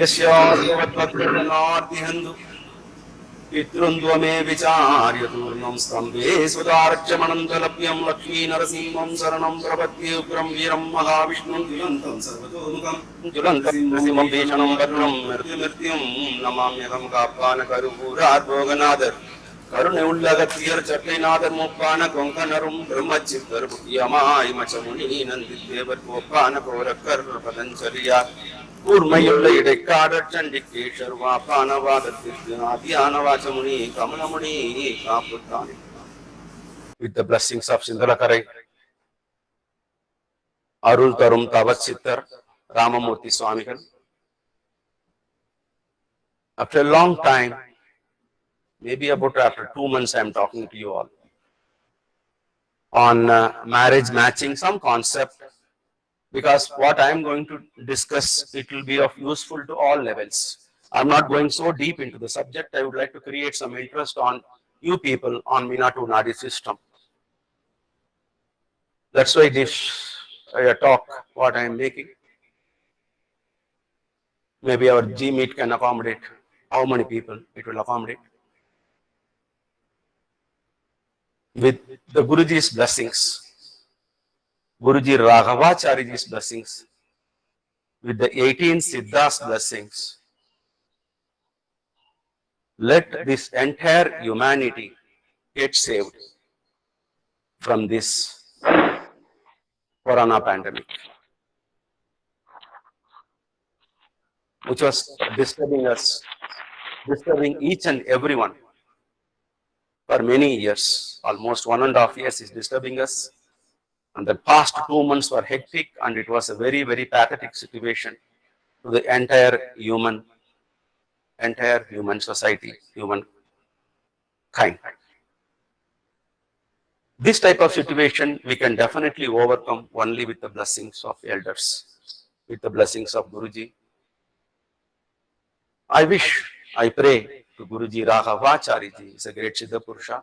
यस्यादिवद्वक्रजनार्तिहन्तु पितृन्द्वमे विचार्यतूर्णं स्तम्भे सुदार्च्यमनन्तलभ्यं लक्ष्मीनरसिंहं शरणं प्रपद्ये उग्रं वीरं महाविष्णुं ज्वलन्तं सर्वतोमुखं ज्वलन्तसिंहं भीषणं भद्रं मृत्युमृत्युं नमाम्यहं कापानकरुपूरार्भोगनादर् கருணை உள்ளகத்தியர் சட்டைநாதர் மூப்பான கொங்கனரும் பிரம்மச்சித்தர் புத்தியமாய் மச்சமுனி நந்தி தேவர் கோப்பான Gorakkar பதஞ்சலியார் கூர்மையுள்ள இடைக்காடற் சண்டிகேஷர் வாப்பானவாதத்திற்கு ஆதியான Vasamuni Kamalamuni காப்புத்தானே. With the blessings of Sindalakarai, அருள் தரும் தவச் சித்தர் ராமமூர்த்தி சுவாமிகள், after a long time, maybe about after 2 months, I am talking to you all on marriage matching, some concept, because what I am going to discuss, it will be of useful to all levels. I am not going so deep into the subject. I would like to create some interest on you people on Meenatu Nadi system. That's why this talk, what I am making. Maybe our G meet can accommodate how many people it will accommodate. With the Guruji's blessings, Guruji Raghavachariji's blessings, with the 18 Siddhas blessings, let this entire humanity get saved from this corona pandemic, which was disturbing us, disturbing each and everyone for many years. Almost 1.5 years is disturbing us. And the past 2 months were hectic, and it was a very, very pathetic situation to the entire human society, human kind. This type of situation we can definitely overcome only with the blessings of elders, with the blessings of Guruji. I pray to Guruji Raghavachariji, is a great Siddha Purusha,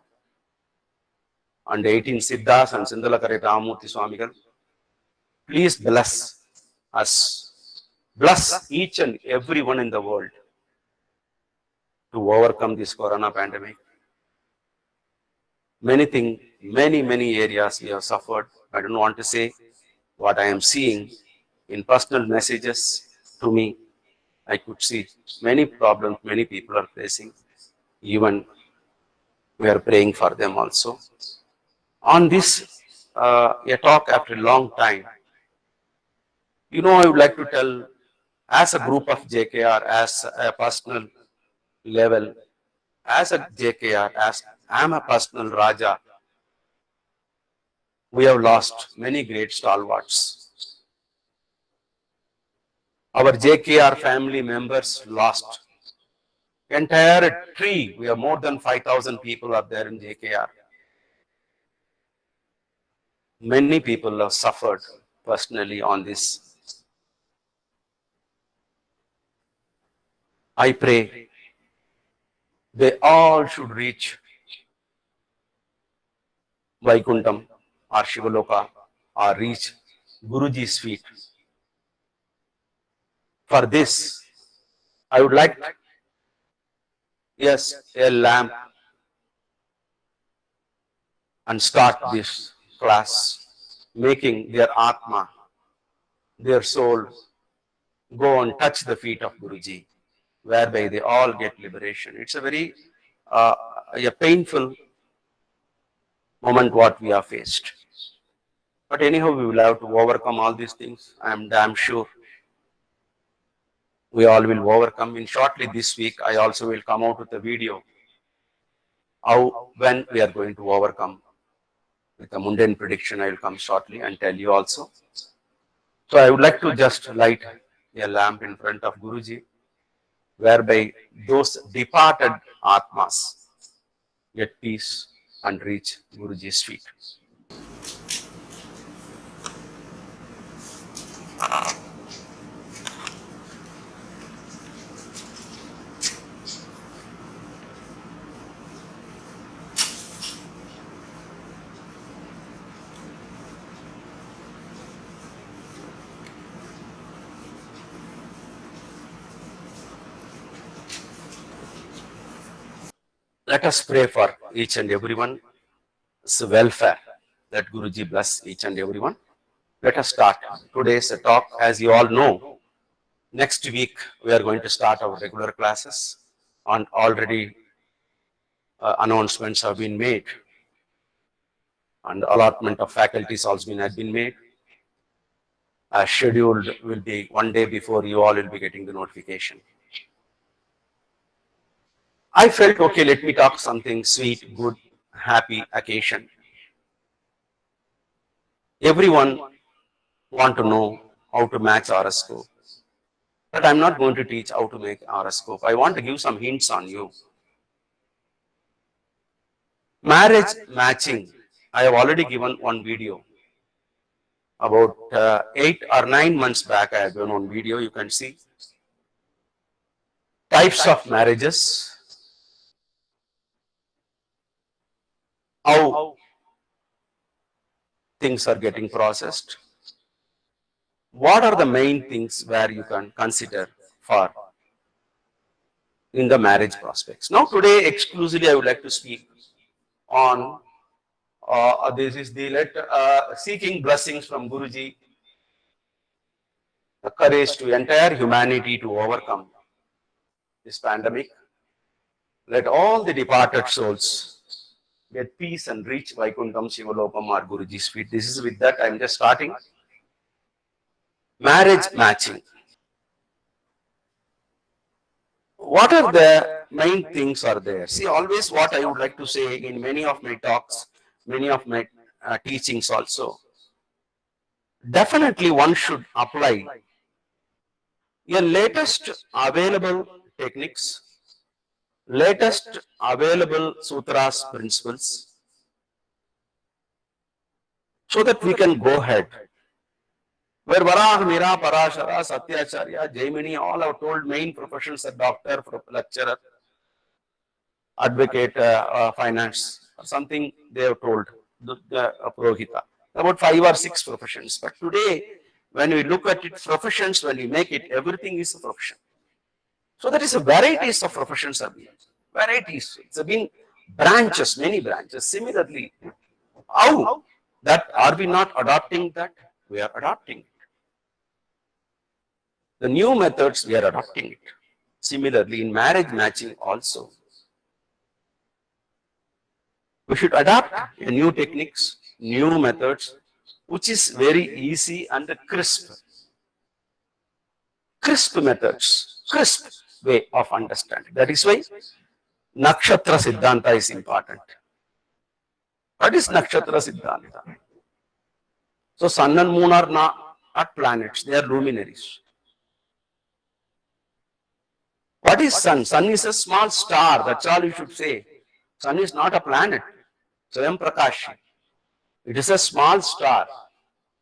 and 18 Siddhas and Sindalakarai Ramamurthy Swamigal. Please bless us, bless each and everyone in the world to overcome this corona pandemic. Many areas we have suffered. I don't want to say what I am seeing in personal messages to me. I could see many problems many people are facing. Even we are praying for them also. On this a talk after a long time, I would like to tell, as a group of JKR, as a personal level, as a JKR, as I am a personal Raja, we have lost many great stalwarts. Our JKR family members lost entire tree. We have more than 5,000 people are there in JKR. Many people have suffered personally on this. I pray they all should reach Vaikuntham or Shivaloka or reach Guruji's feet. For this, I would like, yes, a lamp and start this class, making their Atma, their soul, go and touch the feet of Guruji, whereby they all get liberation. It's a very a painful moment what we have faced. But anyhow, we will have to overcome all these things. I am damn sure we all will overcome. In shortly this week, I also will come out with a video when we are going to overcome. With a mundane prediction, I will come shortly and tell you also. So I would like to just light a lamp in front of Guruji, whereby those departed Atmas get peace and reach Guruji's feet. Let us pray for each and everyone's welfare. That Guruji bless each and everyone. Let us start today's talk. As you all know, next week we are going to start our regular classes, and already announcements have been made, and allotment of faculties also had been made. Scheduled will be one day before you all will be getting the notification. I felt, okay, let me talk something sweet, good, happy occasion. Everyone want to know how to match horoscope. But I'm not going to teach how to make horoscope. I want to give some hints on you. Marriage matching. I have already given one video. About 8 or 9 months back, I have given one video. You can see types of marriages, how things are getting processed. What are the main things where you can consider for in the marriage prospects? Now today exclusively I would like to speak on this is the seeking blessings from Guruji, the courage to entire humanity to overcome this pandemic. Let all the departed souls get peace and reach Vaikuntham Shivalokam or Guruji's feet. This is with that I am just starting. Marriage matching. What are the main things are there? See, always what I would like to say in many of my talks, many of my teachings also, definitely one should apply your latest available techniques, latest available sutras principles, so that we can go ahead. Where Varah, Mira, Parashara, Satyacharya, Jaimini, all have told main professions, a doctor, lecturer, advocate, finance, or something they have told, the Purohita. About 5 or 6 professions. But today, when we look at it, professions, when we make it, everything is a profession. So there is a varieties of professions are being. Varieties. It's been branches, many branches. Similarly, how that are we not adopting that? We are adopting it. The new methods, we are adopting it. Similarly, in marriage matching also, we should adopt new techniques, new methods, which is very easy and crisp. Crisp methods, crisp way of understanding. That is why Nakshatra Siddhanta is important. What is Nakshatra Siddhanta? So sun and moon are not planets, they are luminaries. What is sun? Sun is a small star, that's all you should say. Sun is not a planet. Swayam Prakash. It is a small star.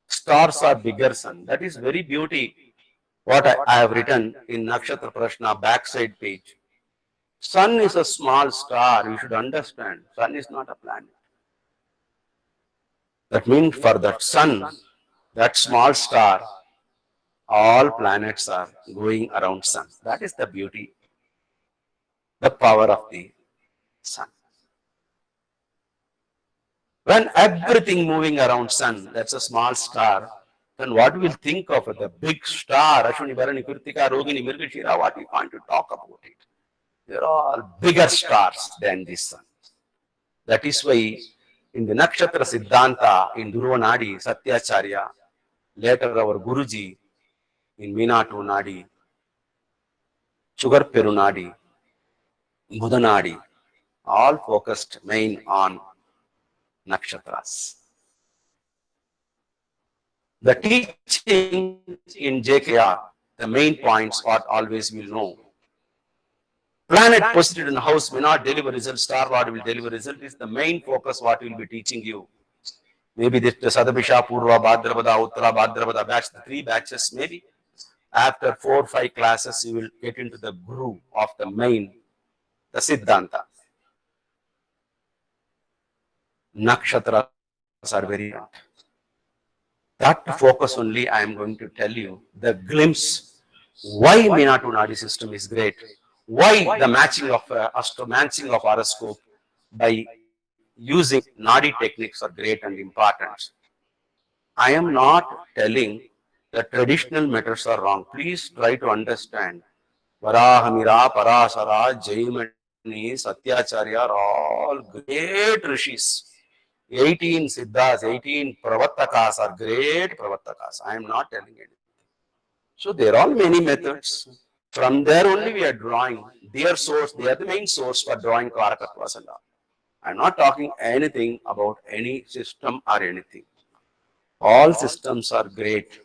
Stars are bigger sun. That is very beauty. What I have written in Nakshatra Prashna backside page. Sun is a small star. You should understand. Sun is not a planet. That means for that sun, that small star, all planets are going around sun. That is the beauty, the power of the sun. When everything moving around sun, that's a small star, then what we'll think of the big star, Ashwini, Bharani, Kritika, Rogini, Mirgashira, what we want to talk about it. They're all bigger stars than the sun. That is why in the Nakshatra Siddhanta, in Dhruvanadi, Satyacharya, later our Guruji, in Meenatu Nadi, Sugar Perunadi, Budanadi, all focused main on nakshatras. The teaching in JKR, the main points what always will know. Planet posited in the house may not deliver result, star what will deliver result is the main focus what we will be teaching you. Maybe the Sadabhisha, Purva, Bhadrapada, Uttara, Bhadrapada batch, the 3 batches, maybe. After 4 or 5 classes, you will get into the groove of the main, the Siddhanta. Nakshatras are very important. That focus only I am going to tell you the glimpse why Meenatu Nadi system is great, why the matching of horoscope by using Nadi techniques are great and important. I am not telling that traditional methods are wrong. Please try to understand. Varahamira, Parasara, Jaimani, Satyacharya are all great rishis. 18 Siddhas, 18 Pravattakas are great Pravattakas. I am not telling anything. So there are many methods. From there only we are drawing their source. They are the main source for drawing Karakatvas and all. I'm not talking anything about any system or anything. All systems are great,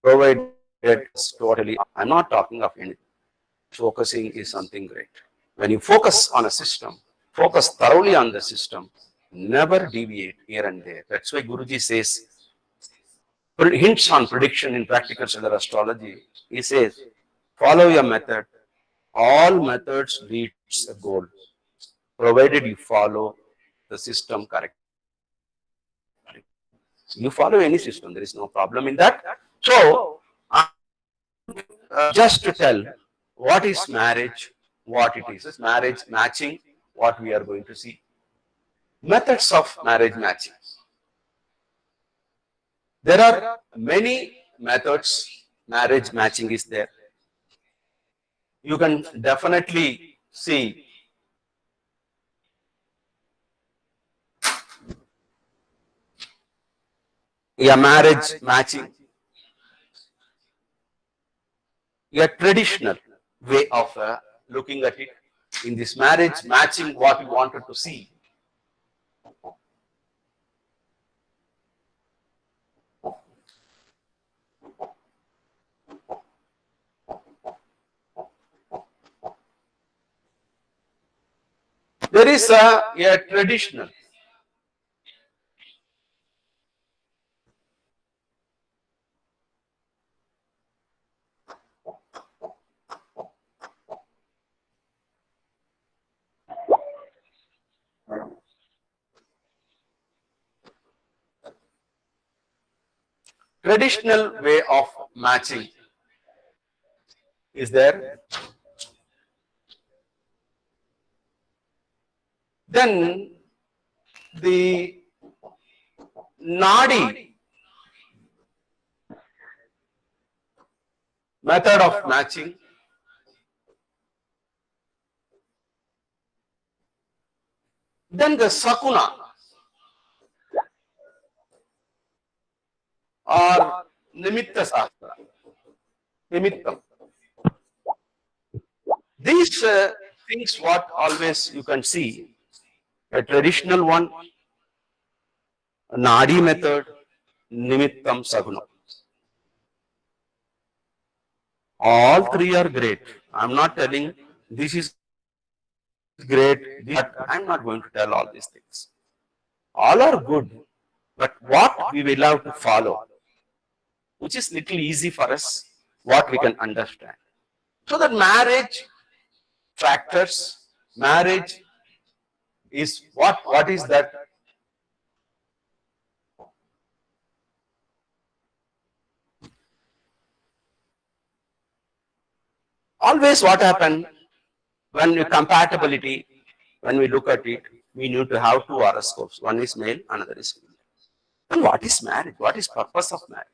provided it's totally. I'm not talking of anything. Focusing is something great. When you focus on a system, focus thoroughly on the system, never deviate here and there. That's why Guruji says, hints on prediction in practical stellar astrology. He says, follow your method. All methods leads a goal, provided you follow the system correctly. You follow any system, there is no problem in that. So, just to tell what is marriage, what it is. Is marriage matching, what we are going to see. Methods of marriage matching. There are many methods marriage matching is there. You can definitely see a marriage matching, a traditional way of looking at it. In this marriage matching what we wanted to see. There is a traditional. Traditional way of matching is there. Then the Nadi method of matching. Then the Sakuna or Nimitta Sastra. Nimittam. These things what always you can see. A traditional one, a Nadi method, Nimittam Saguna. All three are great. I'm not telling this is great, but I'm not going to tell all these things. All are good, but what we will have to follow, which is little easy for us, what we can understand. So that marriage factors, marriage is what is that? Always what happen when we compatibility, when we look at it, we need to have two horoscopes. One is male, another is female. And what is marriage? What is purpose of marriage?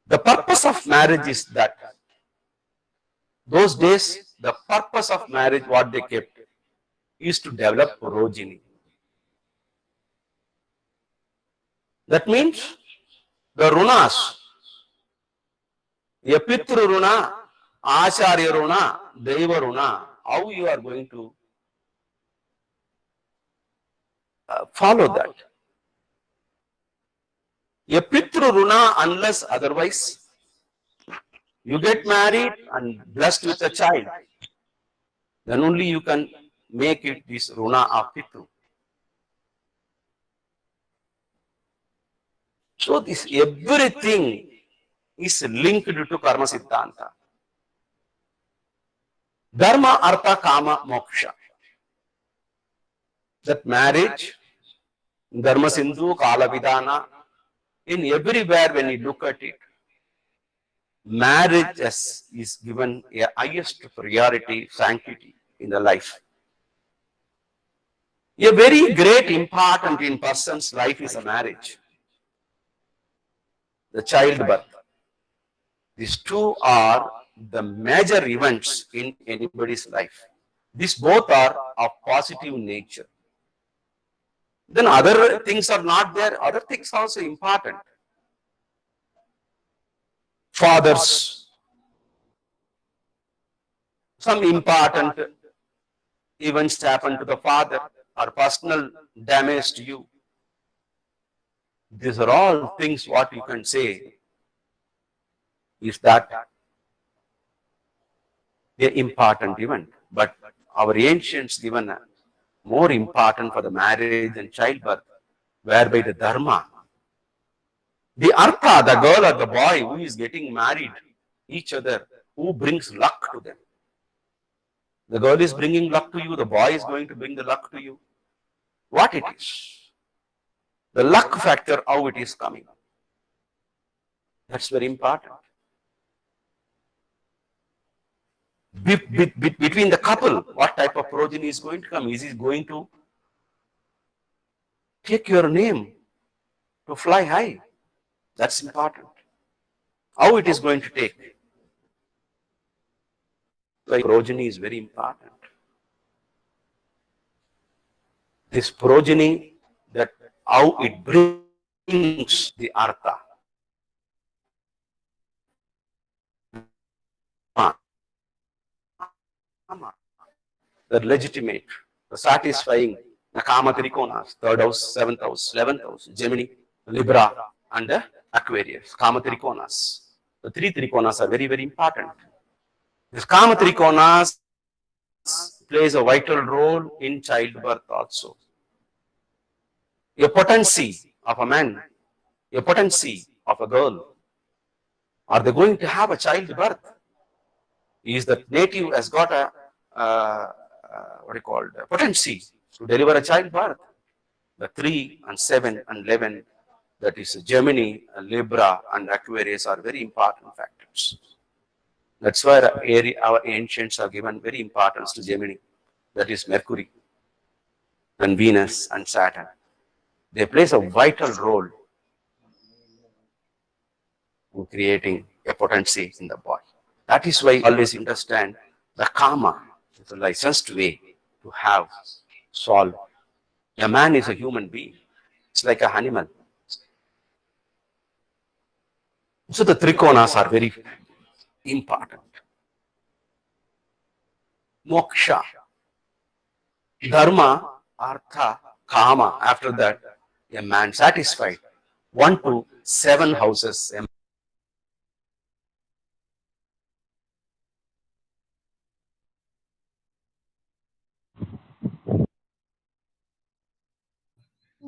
The purpose of marriage is that those days, the purpose of marriage, what they kept, is to develop progeny. That means the runas, Yapitru runa, Acharya runa, Deva runa, how you are going to follow that. Yapitru runa, unless otherwise, you get married and blessed with a child, then only you can make it this runa of Pitru. So this everything is linked to Karma Siddhanta. Dharma, Artha, Kama, Moksha. That marriage, Dharma Sindhu, Kala Vidana, in everywhere when you look at it, marriage is given a highest priority, sanctity in the life. A very great important in person's life is a marriage, the childbirth. These two are the major events in anybody's life. These both are of positive nature. Then other things are not there. Other things also important. Fathers, some important events happen to the father or personal damage to you. These are all things what you can say is that the important event. But our ancients given more important for the marriage and childbirth, whereby the dharma, the artha, the girl or the boy who is getting married each other, who brings luck to them. The girl is bringing luck to you, the boy is going to bring the luck to you. What it is? The luck factor, how it is coming. That's very important. Between the couple, what type of progeny is going to come? Is he going to take your name to fly high? That's important. How it is going to take? Like progeny is very important. This progeny, that how it brings the artha. The legitimate, the satisfying, the Kama Trikonas, third house, seventh house, 11th house, Gemini, Libra, and the Aquarius, Kama Trikonas. The three Trikonas are very, very important. This Kama Trikonas plays a vital role in childbirth also. A potency of a man, a potency of a girl. Are they going to have a childbirth? Is that native has got a what do you call it, potency to deliver a childbirth? The 3 and 7 and 11, that is Gemini, Libra, and Aquarius are very important factors. That's why our ancients are given very importance to Gemini, that is Mercury, and Venus and Saturn. They play a vital role in creating a potency in the body. That is why I always understand the karma is a licensed way to have solve. A man is a human being. It's like an animal. So the trikonas are very important. Moksha, dharma, artha, kama. After that, a man satisfied. 1 to 7 houses.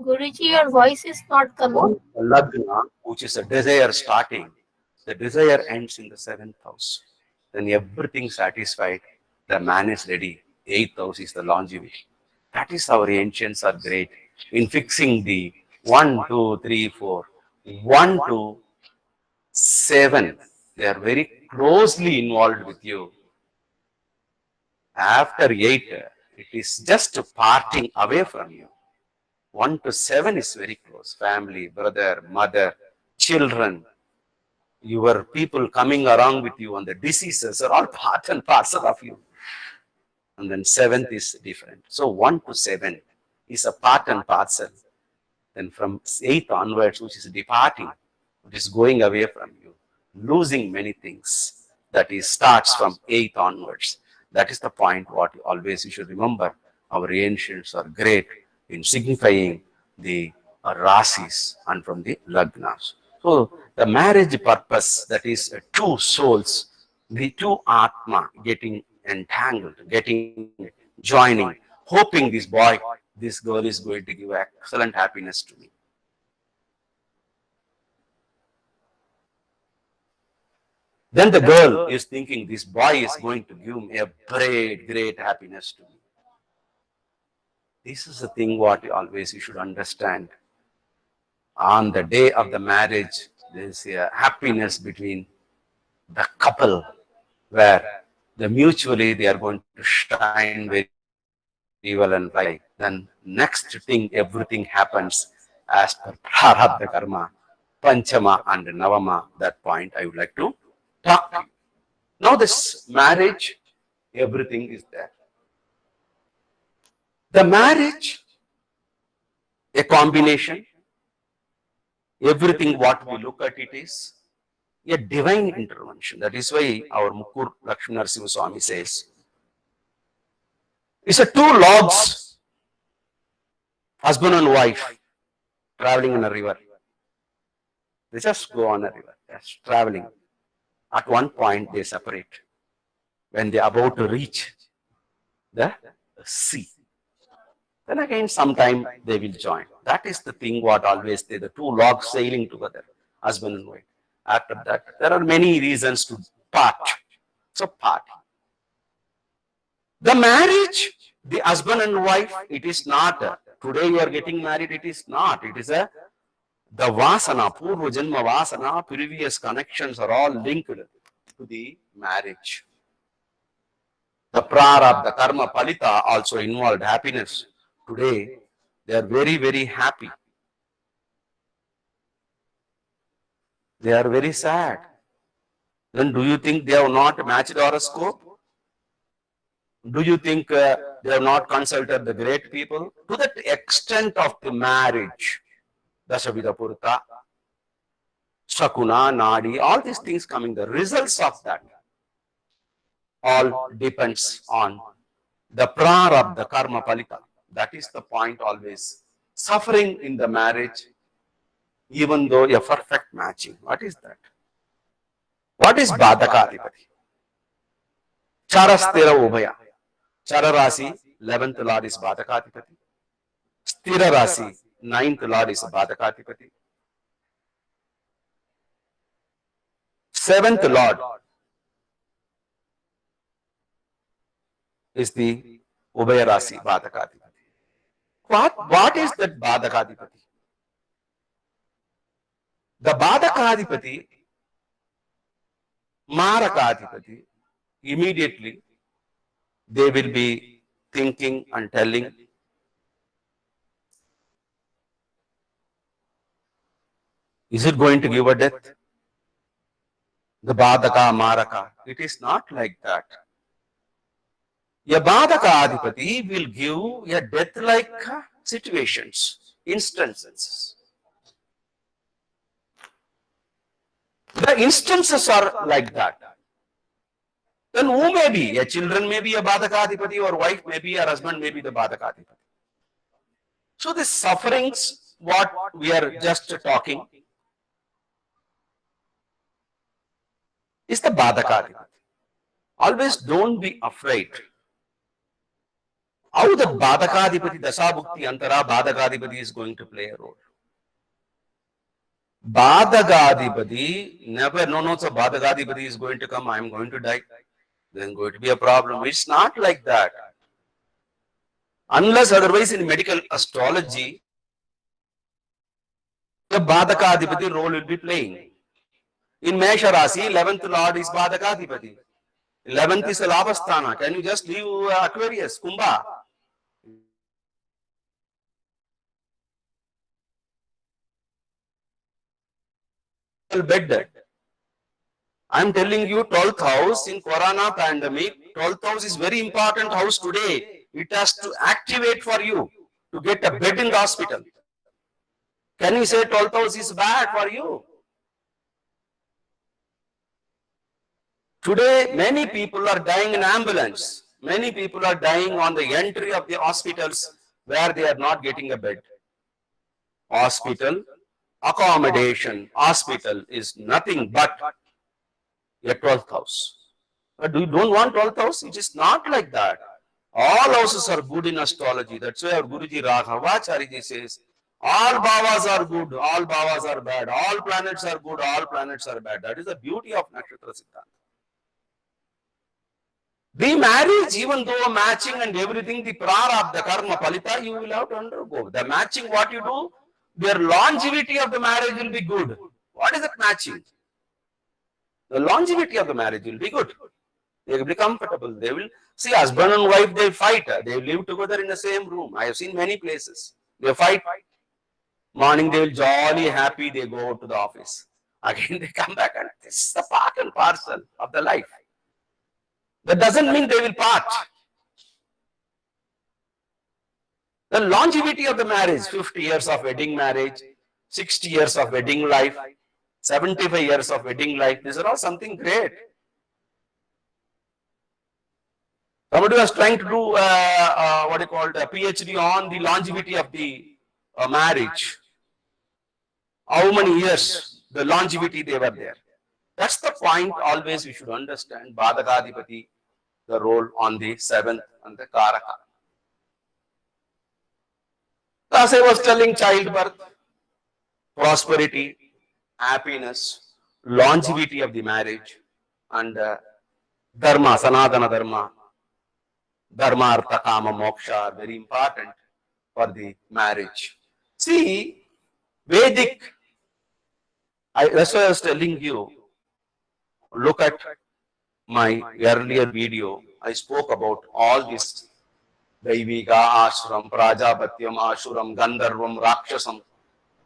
Guruji, your voice is not coming. Lagna, which is a desire starting, the desire ends in the 7th house. Then everything satisfied, the man is ready. 8th house is the longevity. That is our ancients are great in fixing the 1, 2, 3, 4. 1 to 7. They are very closely involved with you. After 8, it is just parting away from you. 1 to 7 is very close. Family, brother, mother, children, your people coming around with you, and the diseases are all part and parcel of you. And then 7th is different. So 1 to 7 is a part and parcel. Then from 8th onwards, which is departing, which is going away from you, losing many things. That is starts from 8th onwards. That is the point what always you should remember. Our ancients are great in signifying the rasis and from the lagnas. So the marriage purpose, that is two souls, the two atma getting entangled, getting joining, hoping this boy, this girl is going to give excellent happiness to me. Then the girl is thinking this boy is going to give me a great, great happiness to me. This is the thing what always you should understand. On the day of the marriage, there is a happiness between the couple where the mutually they are going to shine very well and fly, then next thing everything happens as per prarabdha karma, panchama and navama. That point I would like to talk to you. Now this marriage, everything is there. The marriage, a combination, everything what we look at it is a divine intervention. That is why our Mukkur Lakshmi Narasimha Swami says, it's a two logs, husband and wife, traveling on a river. They just go on a river, just traveling. At one point they separate when they are about to reach the sea. Then again sometime they will join. That is the thing what always they, the two logs sailing together, husband and wife. After that, there are many reasons to part. So part. The marriage, the husband and wife, it is not, today you are getting married, it is not. It is a, the vasana, purva janma vasana, previous connections are all linked to the marriage. The prarabdha, the karma, palita also involved happiness. Today, they are very, very happy. They are very sad. Then do you think they have not matched horoscope? Do you think they have not consulted the great people? To that extent of the marriage, Dashavida Purta, Shakuna, Nadi, all these things coming, the results of that all depends on the prarabdha, the karma palita. That is the point always. Suffering in the marriage, even though a perfect matching. What is that? What is Badakadipati? Charastira Ubhaya. Chara Rasi, 11th Lord is Badakadipati. Stira Rasi, 9th Lord is Badakadipati. 7th Lord is the Ubhaya Rasi, Badakadipati. What is that Badakadipati? The Badakadipati, Marakadipati, immediately they will be thinking and telling, is it going to give a death? The Badaka, Maraka. It is not like that. A Badaka Adipati will give a death-like situations, instances. The instances are like that. Then who may be? A children may be a Badakadipati, or wife may be, or husband may be the Badakadipati. So the sufferings, what we are just talking, is the Badakadipati. Always don't be afraid. How the Badakadipati, Dasabhukti, Antara, Badakadipati is going to play a role. Badagadipati, never, no, so Badagadipati is going to come, I am going to die. Then going to be a problem. It's not like that. Unless otherwise in medical astrology, the Badakadipati role will be playing. In Mesha Rasi, 11th Lord is Badakadipati. 11th is Labasthana. Can you just leave Aquarius, Kumbha? Bed. I'm telling you, 12th house in Corona pandemic, 12th house is very important house today. It has to activate for you to get a bed in the hospital. Can you say 12th house is bad for you? Today, many people are dying in ambulance. Many people are dying on the entry of the hospitals where they are not getting a bed. Hospital, accommodation, hospital is nothing but a 12th house. But you don't want 12th house? It is not like that. All houses are good in astrology. That's why our Guruji Raghavacharya says, all bhavas are good, all bhavas are bad, all planets are good, all planets are bad. That is the beauty of Nakshatra Siddhanta. The marriage, even though matching and everything, the prarabdha, the karma, palita, you will have to undergo. The matching, what you do, their longevity of the marriage will be good. What is that matching? the longevity of the marriage will be good. They will be comfortable. They will see husband and wife, they fight. They live together in the same room. I have seen many places. They fight. Morning they will jolly happy, they go to the office. Again they come back, and this is the part and parcel of the life. That doesn't mean they will part. The longevity of the marriage, 50 years of wedding marriage, 60 years of wedding life, 75 years of wedding life, these are all something great. Somebody was trying to do what you call a PhD on the longevity of the marriage. How many years, the longevity they were there. That's the point always we should understand. Badakadipati, the role on the seventh and the Karaka. As I was telling, childbirth, prosperity, happiness, longevity of the marriage, and dharma, sanadana dharma, dharma, artha, kama, moksha are very important for the marriage. See, Vedic, that's why I was telling you, look at my earlier video. I spoke about all this Daivika, Ashram, Prajapatyam, Ashuram, Gandharvam, Rakshasam,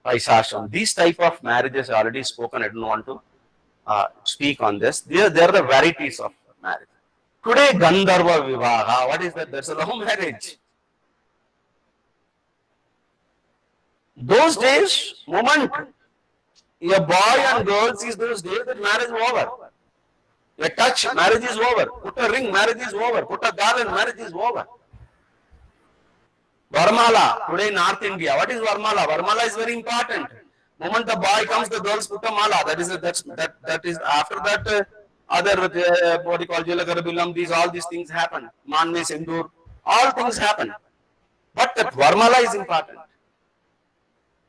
Paisasham. These type of marriages are already spoken. I don't want to speak on this. They are the varieties of marriage. Today, Gandharva Vivaha, what is that? That's a love marriage. Those days, moment a boy and girl sees those days, that marriage is over. A touch, marriage is over. Put a ring, marriage is over. Put a garland, marriage is over. Varmala, today in North India, what is Varmala? Varmala is very important. Moment the boy comes, the girls put a mala. That is after that other what you call Jalakarabilam, all these things happen. Manme Sindur, all things happen. But that Varmala is important.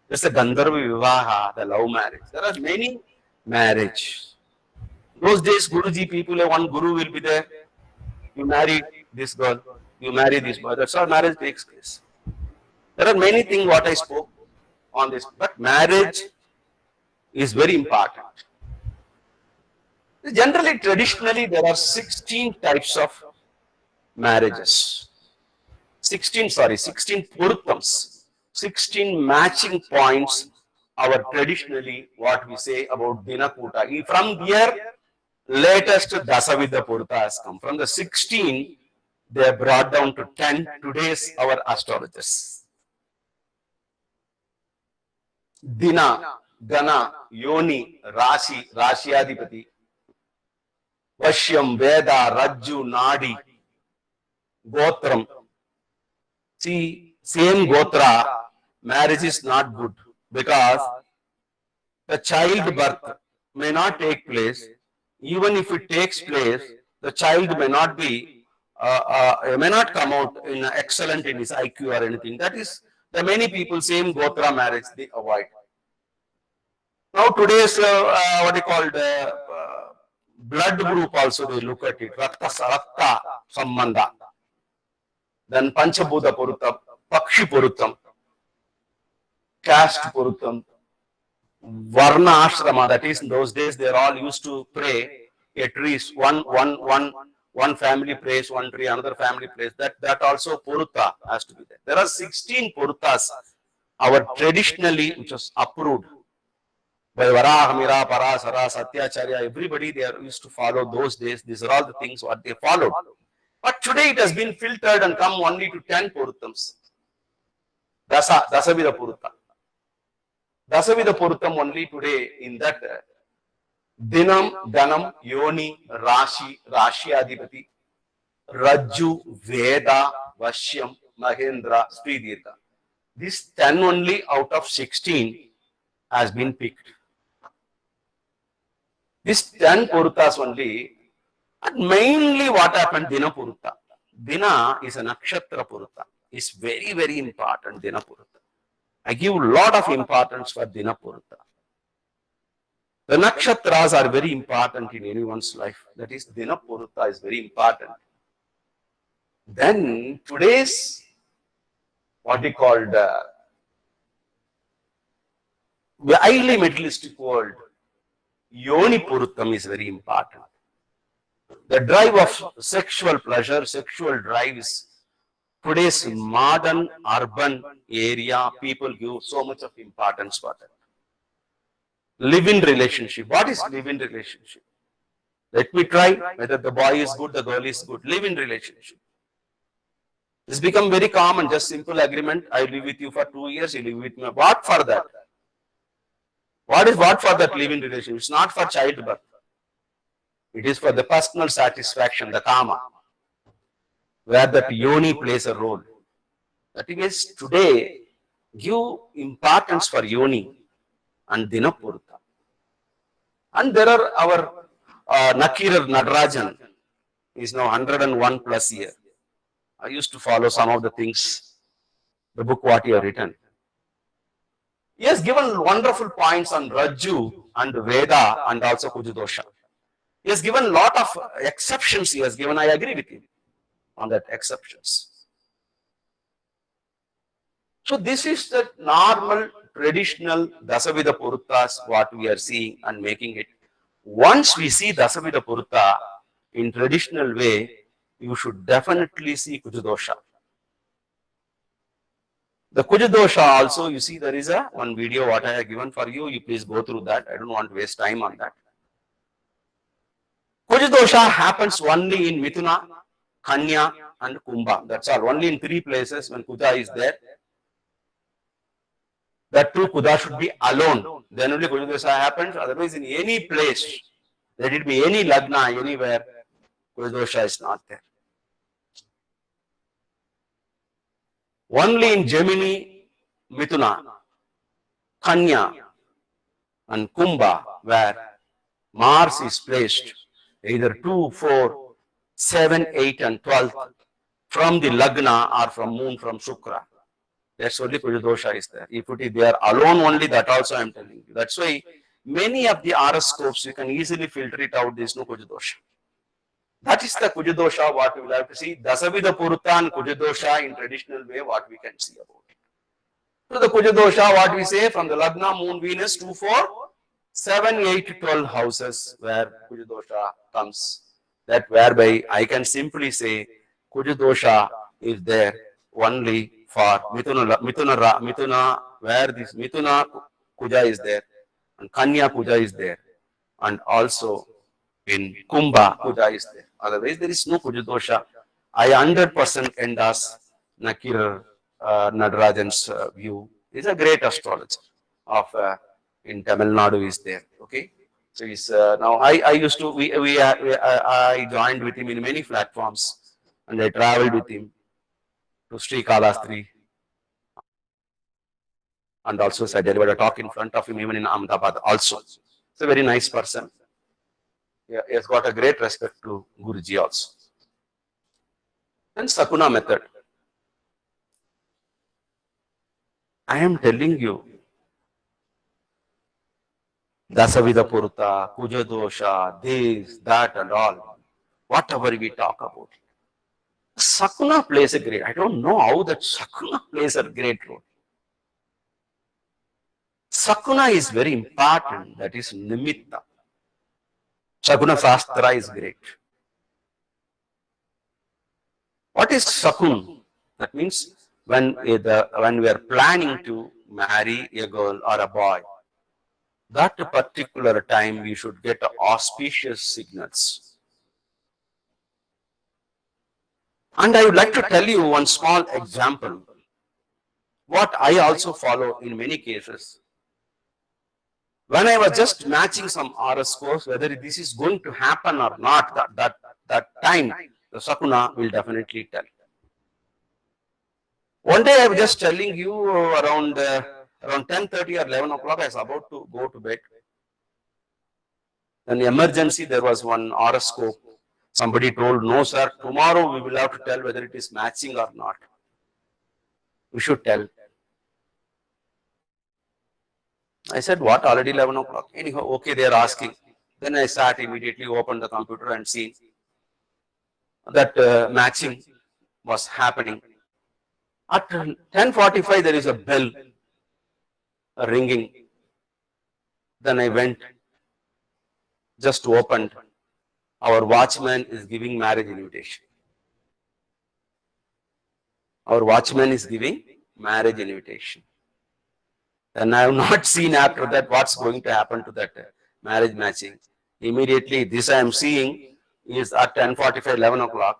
There's a Gandharva Vivaha, the love marriage. There are many marriage. Those days, Guruji people, one guru will be there. You marry this girl, you marry this boy. That's how marriage takes place. There are many things what I spoke on this, but marriage is very important. Generally, traditionally, there are 16 types of marriages. 16 Puruttams, 16 matching points. Our traditionally, what we say about Dinakuta. From here, latest Dasavidha Purutta has come. From the 16, they are brought down to 10. Today's our astrologers. Dina, Gana, Yoni, Rashi, Rashyadipati, Vashyam, Veda, Rajju, Nadi, Gotram. See, same Gotra, marriage is not good because the childbirth may not take place. Even if it takes place, the child may not be, may not come out in excellent in his IQ or anything. That is, the many people same Gotra marriage they avoid. Now today's what they call blood group also they look at it. Rakta Sambandha. Then Panchabhuta Puruttam, Pakshi Puruttam, Caste Puruttam, Varna Ashrama. That is, in those days they are all used to pray at least one family prays one tree, another family prays. That also Purutta has to be there. There are 16 Puruttas, our traditionally, which was approved by Varaha, Mira, Parasara, Satyacharya, everybody they are used to follow those days. These are all the things what they followed. But today it has been filtered and come only to 10 Puruttams. Dasavidha Purutta. Dasavidha Puruttam only today in that Dinam, Ganam, Yoni, Rashi, Rashyadipati, Rajju, Veda, Vashyam, Mahendra, Sridirgha. This 10 only out of 16 has been picked. This 10 Puruttas only, and mainly what happened, Dina Purutta. Dina is a Nakshatra Purutta. It's very, very important, Dina Purutta. I give a lot of importance for Dina Purutta. The Nakshatras are very important in anyone's life. That is, Dina Purutta is very important. Then today's, what we called, the highly materialistic world, Yoni Puruttam is very important. The drive of sexual pleasure, sexual drive is today's modern urban area. People give so much of importance for that. Live-in relationship. What is live-in relationship? Let me try whether the boy is good, the girl is good. Live-in relationship. It's become very common, just simple agreement. I live with you for 2 years, you live with me. What for that? What for that live-in relationship? It's not for childbirth. It is for the personal satisfaction, the kama, where that yoni plays a role. That is today, give importance for yoni and dinapurta. And there are our Nakirar Nadarajan is now 101 plus year. I used to follow some of the things, the book what he have written. He has given wonderful points on Rajju and Veda and also Kujadosha. He has given a lot of exceptions he has given. I agree with him on that exceptions. So this is the normal traditional Dasavidha Puruttas what we are seeing and making it. Once we see Dasavidha Purutta in traditional way, you should definitely see Kujadosha. The Kujadosha also, you see there is a one video what I have given for you. You please go through that. I don't want to waste time on that. Kujadosha happens only in Mithuna, Kanya and Kumbha. That's all. Only in 3 places when Kuja is there. That too Kuja should be alone. Then only Kujadosha happens. Otherwise in any place, let it be any Lagna, anywhere, Kujadosha is not there. Only in Gemini, Mithuna, Kanya and Kumbha where Mars is placed either 2, 4, 7, 8 and 12 from the Lagna or from Moon from Shukra. That's only Kujadosha is there. If they are alone only, that also I am telling you. That's why many of the horoscopes you can easily filter it out. There is no Kujadosha. That is the Kujadosha what we will have to see. Dasavidha Purutta and Kujadosha in traditional way what we can see about it. So the Kujadosha what we say from the Lagna, Moon, Venus 2, 4, 7, 8, 12 houses where Kujadosha comes. That whereby I can simply say Kujadosha is there only for Mithuna, where this Mithuna Kuja is there and Kanya Kuja is there and also in Kumbha Kuja is there. Otherwise there is no Kujadosha. I 100% endorse Nakir Nadarajan's view. He's a great astrologer of in Tamil Nadu is there. Okay. So he's now I used to I joined with him in many platforms and I traveled with him to Sri Kalastri and also I delivered a talk in front of him even in Ahmedabad also. He's a very nice person. Yeah, he has got a great respect to Guruji also. Then Sakuna method. I am telling you, Dasavidha Purutta, Kujadosha, this, that and all, whatever we talk about. Sakuna plays a great, I don't know how that Sakuna plays a great role. Sakuna is very important, that is Nimitta. Sakuna Shastra is great. What is Sakun? That means when we are planning to marry a girl or a boy, that particular time we should get auspicious signals. And I would like to tell you one small example. What I also follow in many cases. When I was just matching some horoscopes, whether this is going to happen or not, that time, the Sakuna will definitely tell. One day I was just telling you around 10:30 or 11 o'clock, I was about to go to bed. An emergency, there was one horoscope. Somebody told, no sir, tomorrow we will have to tell whether it is matching or not. We should tell. I said, what, already 11 o'clock? Anyhow, okay, they are asking. Then I sat immediately, opened the computer and see that matching was happening. At 10:45, there is a bell ringing. Then I went. just opened. Our watchman is giving marriage invitation. Our watchman is giving marriage invitation. And I have not seen after that what's going to happen to that marriage matching. Immediately, this I am seeing is at 10:45, 11 o'clock.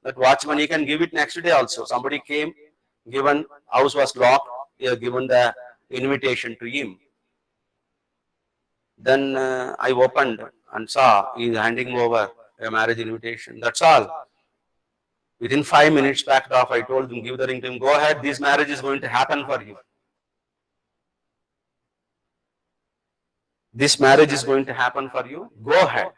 That watchman, he can give it next day also. Somebody came, given, house was locked, he have given the invitation to him. Then I opened and saw he is handing over a marriage invitation. That's all. Within 5 minutes, packed off, I told him, give the ring to him, go ahead, this marriage is going to happen for you. This marriage is going to happen for you, go ahead.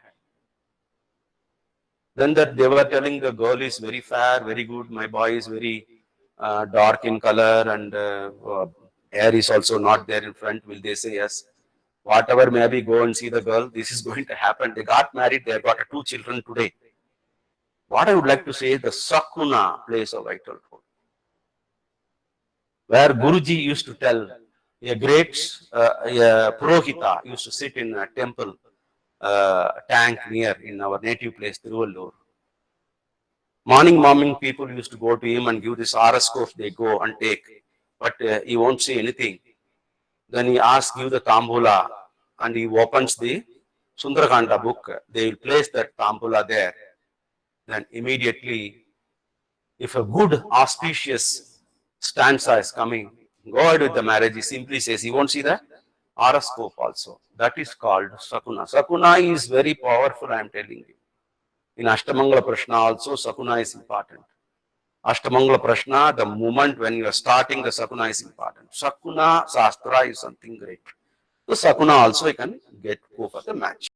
Then that they were telling the girl is very fair, very good, my boy is very dark in color and hair is also not there in front, will they say yes? Whatever, maybe go and see the girl, this is going to happen. They got married, they got 2 children today. What I would like to say, the Sakuna plays a vital role. Where Guruji used to tell, a great Purohita used to sit in a temple tank near in our native place, Tiruvallur. Morning people used to go to him and give this horoscope, they go and take. But he won't say anything. Then he asks, give the Tambula, and he opens the Sundarakanda book. They will place that Tambula there. Then immediately, if a good auspicious stanza is coming, go ahead with the marriage. He simply says, he won't see the horoscope also. That is called Sakuna. Sakuna is very powerful, I am telling you. In Ashtamangala Prashna also, Sakuna is important. Ashtamangala Prashna, the moment when you are starting, the Sakuna is important. Sakuna Sastra is something great. So Sakuna also you can go for the match.